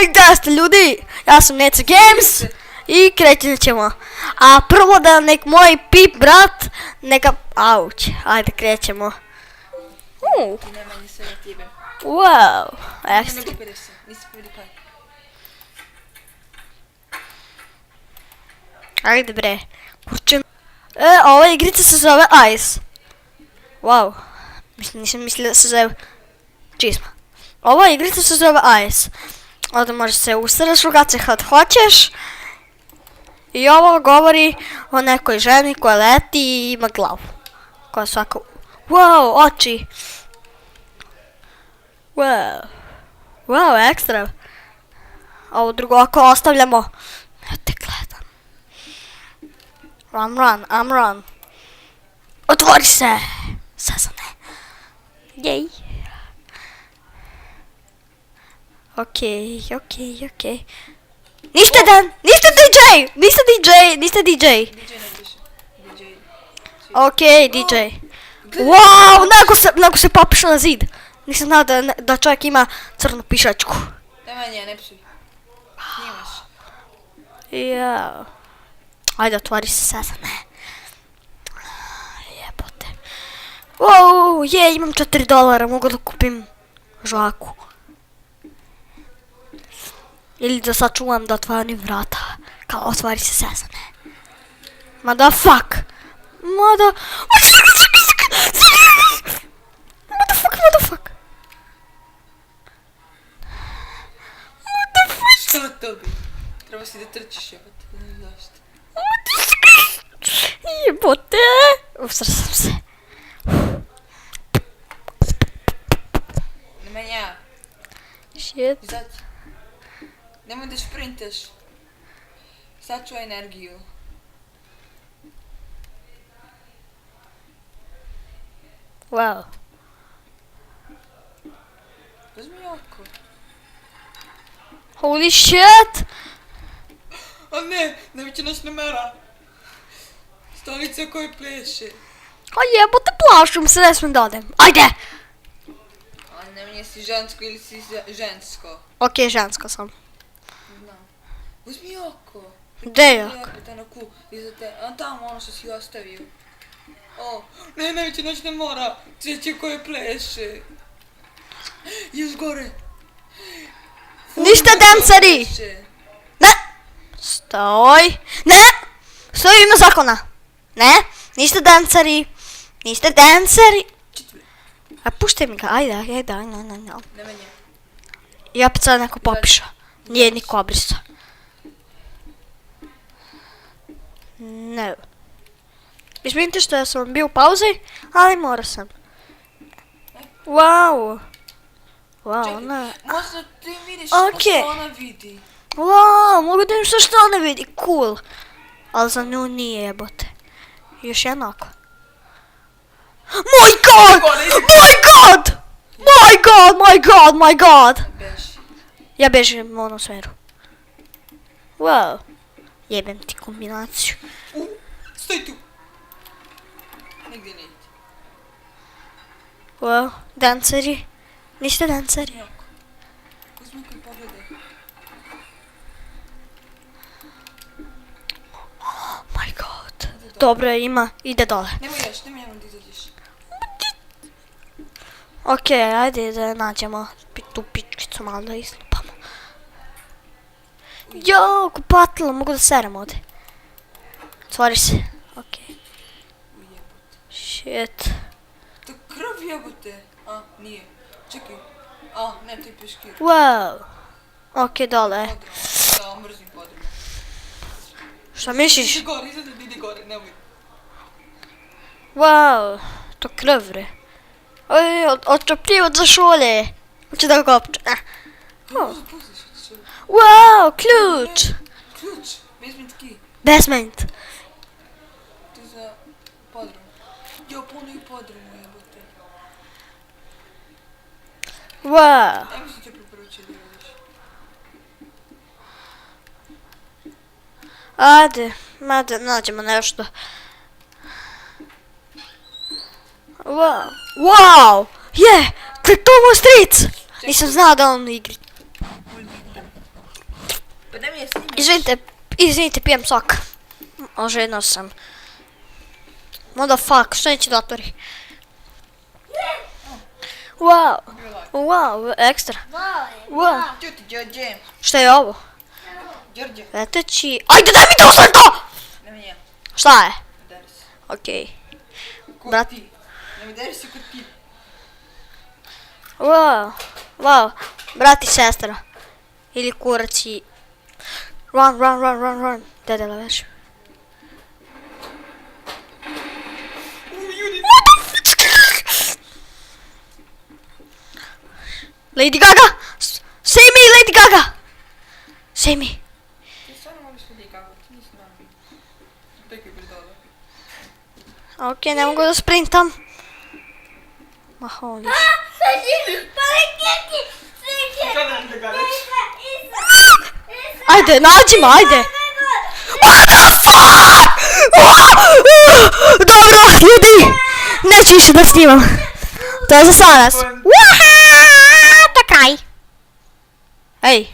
gdje ste ljudi? Ja sam Neca Games i krećet ćemo. A prvo da nek moj pip brat, neka... Auć, ajde krećemo. Ti nema ni sve na tebe. Wow, Ne ekstra. gupere se, nisi vidi kaj. Ajde bre, kurčem. Ova igrica se zove Ice. Wow, nisam mislila da se zove čizma. Ova igrica se zove Ice. Ovdje možeš se usreš rugat se kad hoćeš. I ovo govori o nekoj ženi koja leti i ima glavu. Koja svaka... Wow, oči. Wow. Wow, ekstra. Ovo drugo ako ostavljamo. Ja te gledam. I'm run. Otvori se! Sazane. Jej. Okej. Niste DJ! Niste DJ! DJ ne piše. DJ. Okej, DJ. Wow, neko se popišao na zid. Nisam znao da čovjek ima crnu pišačku. Nema nje, ne psuj. Snimaš. Ja. Ajde, otvori se Sazane. Jebote. Wow, je, imam $4, mogu da kupim žaku. Ili da sačuvam da otvorim vrata. Kao otvari se Sazane. Mada fuck. Mada fuck. Šta to bi? Treba si da trčiš, jebate, da ne znaš šta. Jebote. Usra sam se. Nema nja. Shit. Izaći. Nemoj da šprintaš. Sačuvaj energiju. Wow. Uzmi jako. Holy shit. A ne, neće nas nemera. Stolica koja pleše. A jebote, plašim se, ne smijem da odem. Ajde. A ne, mnje si žensko ili si žensko. Okej, žensko sam. Znam. Uzmi jako. Gdje je jako? Jako, na ku, iza te, a tamo ono što si ostavio. O, ne, neće nas ne mora. Cveće koje pleše. Još gore. Ništa danceri. Ne. Stoj. Ne. Stoj u ime zakona. Ne. Ništa danceri. A puštaj mi ga, ajde. Nema nje. I opet sad neko popiša. Nije niko obrisa. Ne. Izvinite što sam bio u pauzi, ali morao sam. Wow. Wow, ne. Možda ti vidiš Okej. što ona vidi. Wow, mogu da vidim što ona vidi, cool. Ali za nju nije jebote. Još jednako. My god! Beži. Ja bežim u onu sferu. Wow. Jebem ti kombinaciju. Stoj tu. Nigdje ne ide. Wow, danceri. Ništa danceri. Jako. Uzmi koji pogledaj. Oh my god. Dobro ima, ide dole. Nemoj još, nemoj da izađeš. Okej, ajde da nađemo tu pičkicu malo da islupamo. Jo, kupatilo, mogu da serem ovdje. Otvori se. Okej. Ujebote. Shit. To krv jebote. A, nije. Čekaj. A, ne, to je peškir. Wow. Okej, dole. Podrum. Ja, mrzim podrum. Šta misliš? Ide gore, ide gore, nemoj. Wow. To krv, bre. Oj, odčepljivac za šole. Hoće da ga opče. Pustiš od sve. Wow, ključ. Ključ. Basement key. Basement. To je za podrum. Jo, puno i podrumu jebote. Wow. Ja mi se će preporučiti da vidiš. Ajde, nađemo nešto. Wow. Wow! Je! To je moj stric! Nisam znao da on igri. Pa da mi je snimaš. Izvinite, pijem sok. Oženao sam. Motherfuck, što neće da otvori? Wow, wow, ekstra. Wow. Čuti, Đorđe. Šta je ovo? Đorđe. Leteći... Ajde, daj mi to srko! Ne mi je. Šta je? Udari se. Okej. Ko Brat. ti? Ne mi udari se kod ti. Wow, wow. Brat i sestra. Ili kurac i... Run. Dede leveš. Lady Gaga! Save me, Lady Gaga! Save me. Ti stvarno mogu sledi kako, ti nisi nam. Pekaj predala. Okej, ne mogu da sprintam. Ma holy shit. Kada nam da gadaš? Ajde, nađi me, ajde! What the fuck? Dobro, ljudi! Neću više da snimam. To je za sada. To je kraj. Ej.